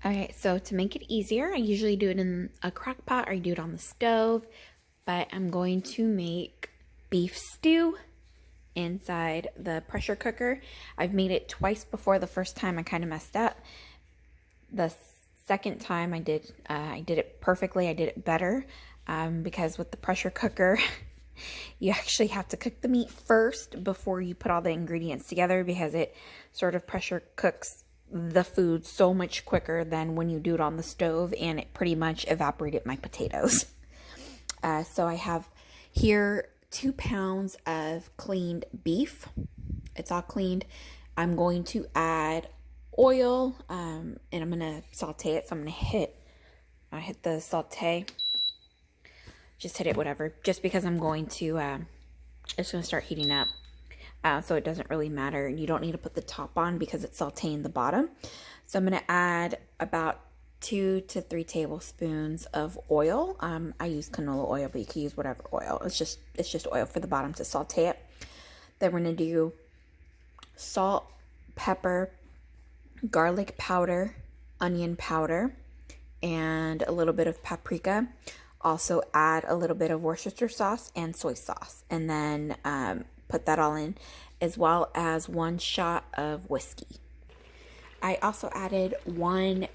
Okay, so to make it easier, I usually do it in a crock pot or I do it on the stove, but I'm going to make beef stew inside the pressure cooker. I've made it twice before. The first time I kind of messed up. The second time I did it perfectly. I did it better because with the pressure cooker, you actually have to cook the meat first before you put all the ingredients together because it sort of pressure cooks the food so much quicker than when you do it on the stove, and it pretty much evaporated my potatoes. So I have here 2 pounds of cleaned beef. It's all cleaned. I'm going to add oil and I'm going to saute it. So I'm going to hit the saute. Just hit it, whatever, just because I'm going to, it's going to start heating up. So it doesn't really matter. You don't need to put the top on because it's sauteing the bottom. So I'm going to add about 2 to 3 tablespoons of oil. I use canola oil, but you can use whatever oil. It's just oil for the bottom to saute it. Then we're going to do salt, pepper, garlic powder, onion powder, and a little bit of paprika. Also add a little bit of Worcestershire sauce and soy sauce, and then put that all in, as well as 1 shot of whiskey. I also added one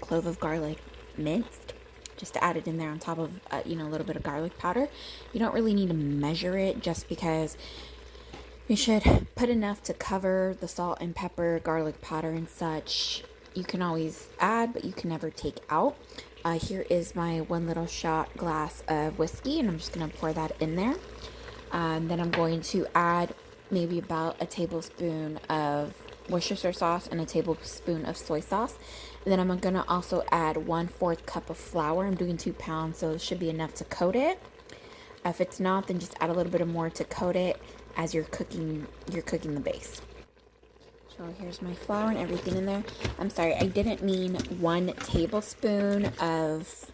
clove of garlic minced, just to add it in there on top of a little bit of garlic powder. You don't really need to measure it, just because you should put enough to cover the salt and pepper, garlic powder and such. You can always add, but you can never take out. Here is my 1 little shot glass of whiskey, and I'm just going to pour that in there. Then I'm going to add maybe about a tablespoon of Worcestershire sauce and a tablespoon of soy sauce. And then I'm going to also add 1/4 cup of flour. I'm doing 2 pounds, so it should be enough to coat it. If it's not, then just add a little bit more to coat it as you're cooking the base. So here's my flour and everything in there. I'm sorry, I didn't mean 1 tablespoon of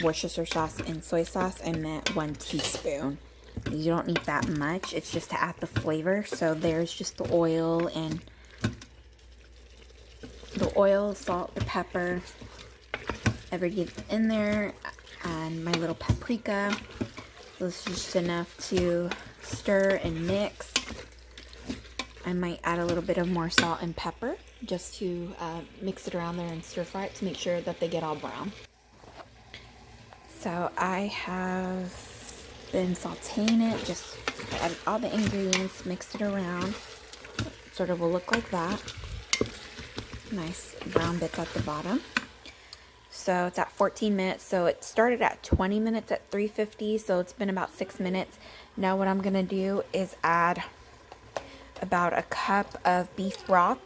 Worcestershire sauce and soy sauce. I meant 1 teaspoon. You don't need that much. It's just to add the flavor. So there's just the oil, salt, the pepper, everything in there, and my little paprika. This is just enough to stir and mix. I might add a little bit of more salt and pepper just to mix it around there and stir fry it to make sure that they get all brown. So I have been sauteing it, just added all the ingredients, mixed it around. Sort of will look like that. Nice brown bits at the bottom. So it's at 14 minutes. So it started at 20 minutes at 350. So it's been about 6 minutes. Now what I'm going to do is add about a cup of beef broth.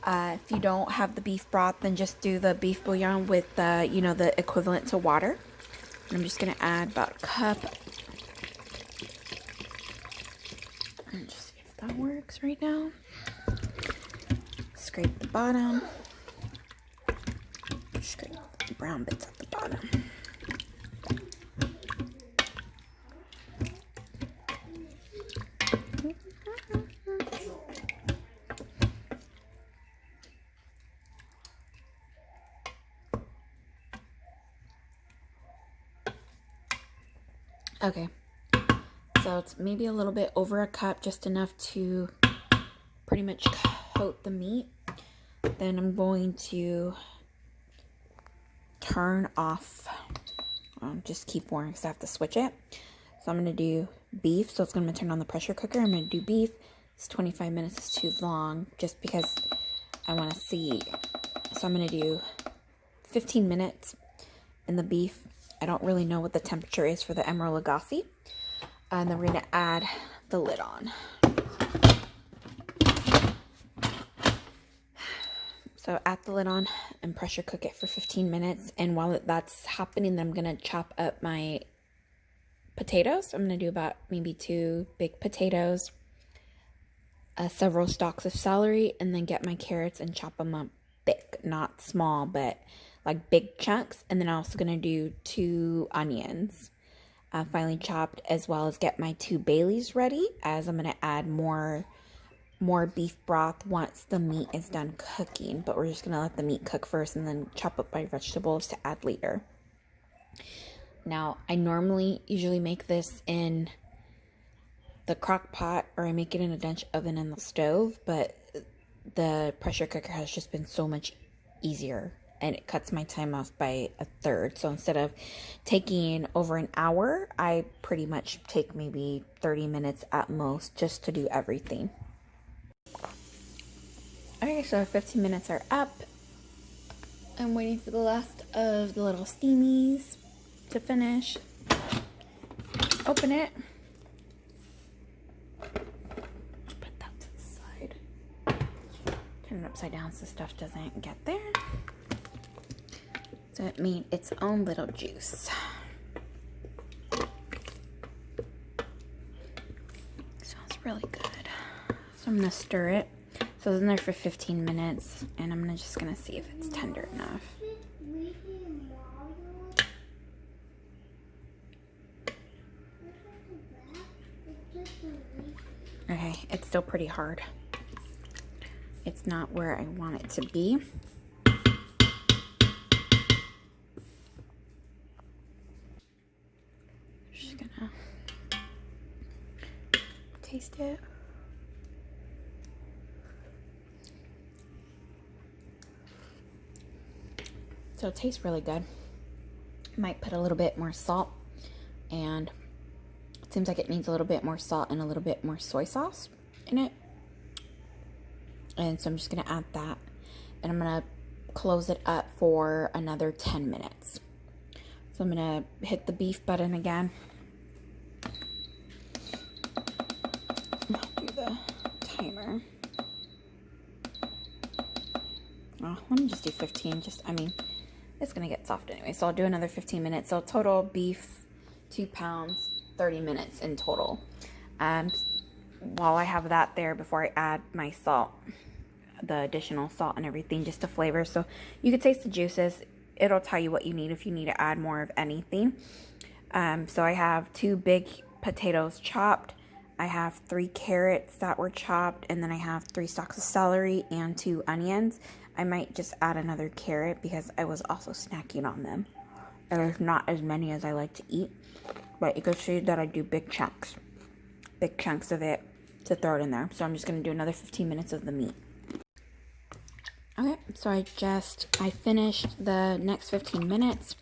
If you don't have the beef broth, then just do the beef bouillon with the equivalent to water. I'm just going to add about a cup. And just see if that works right now. Scrape the bottom. Scrape the brown bits at the bottom. Okay, so it's maybe a little bit over a cup, just enough to pretty much coat the meat. Then I'm going to turn off, just keep pouring because I have to switch it. So I'm going to do beef, so it's going to turn on the pressure cooker. I'm going to do beef. It's 25 minutes is too long just because I want to see. So I'm going to do 15 minutes in the beef. I don't really know what the temperature is for the Emerald Lagasse. And then we're going to add the lid on. So add the lid on and pressure cook it for 15 minutes. And while that's happening, then I'm going to chop up my potatoes. I'm going to do about maybe 2 big potatoes, several stalks of celery, and then get my carrots and chop them up big, not small, but like big chunks. And then I'm also going to do 2 onions, finely chopped, as well as get my 2 bay leaves ready, as I'm going to add more more beef broth once the meat is done cooking, but we're just going to let the meat cook first and then chop up my vegetables to add later. Now, I usually make this in the crock pot, or I make it in a Dutch oven in the stove, but the pressure cooker has just been so much easier, and it cuts my time off by a third. So instead of taking over an hour, I pretty much take maybe 30 minutes at most just to do everything. Okay, so 15 minutes are up. I'm waiting for the last of the little steamies to finish. Open it. Put that to the side. Turn it upside down so stuff doesn't get there. So it made its own little juice. Smells really good. So I'm gonna stir it. So it's in there for 15 minutes, and I'm just gonna see if it's tender enough. Okay, it's still pretty hard. It's not where I want it to be. Just gonna taste it. So it tastes really good. Might put a little bit more salt, and it seems like it needs a little bit more salt and a little bit more soy sauce in it. And so I'm just gonna add that, and I'm gonna close it up for another 10 minutes. So I'm gonna hit the beef button again. I'll do the timer. Oh, let me just do 15. It's gonna get soft anyway, so I'll do another 15 minutes. So total beef, 2 pounds, 30 minutes in total. While I have that there, before I add my salt, the additional salt and everything, just to flavor. So you can taste the juices. It'll tell you what you need if you need to add more of anything. So I have 2 big potatoes chopped. I have 3 carrots that were chopped, and then I have 3 stalks of celery and 2 onions. I might just add another carrot because I was also snacking on them. There's not as many as I like to eat, but you can see that I do big chunks of it to throw it in there. So I'm just going to do another 15 minutes of the meat. Okay, so I finished the next 15 minutes,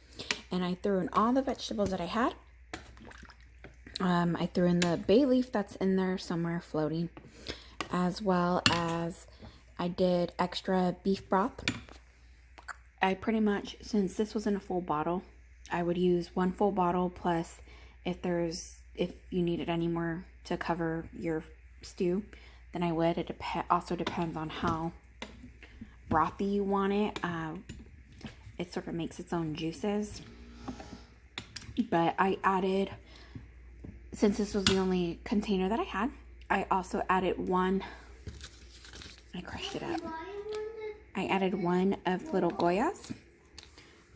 and I threw in all the vegetables that I had. I threw in the bay leaf that's in there somewhere floating, as well as I did extra beef broth. I pretty much, since this was in a full bottle, I would use 1 full bottle, plus if you needed any more to cover your stew, then I would. It also depends on how brothy you want it. It sort of makes its own juices. But I added, since this was the only container that I had, I also added I crushed it up. I added 1 of little Goyas,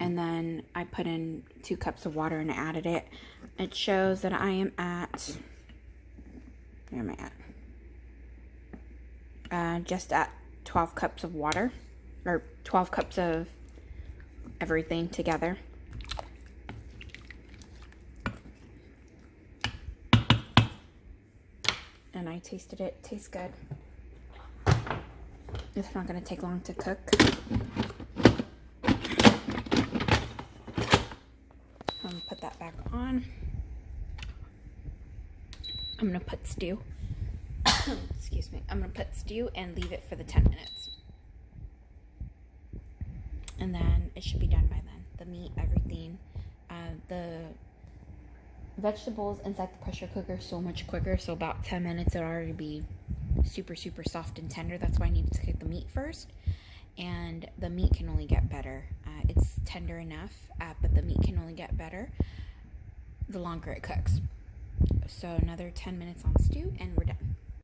and then I put in 2 cups of water and added it. It shows that I am at, where am I at? Just at 12 cups of water, or 12 cups of everything together. And I tasted it. It tastes good. It's not going to take long to cook. I'm going to put that back on. I'm going to put stew. Excuse me. I'm going to put stew and leave it for the 10 minutes. And then it should be done by then. The meat, everything. The vegetables inside the pressure cooker so much quicker. So about 10 minutes it'll already be super soft and tender. That's why I need to cook the meat first, and the meat can only get better. It's tender enough, but the meat can only get better the longer it cooks. So another 10 minutes on stew and we're done.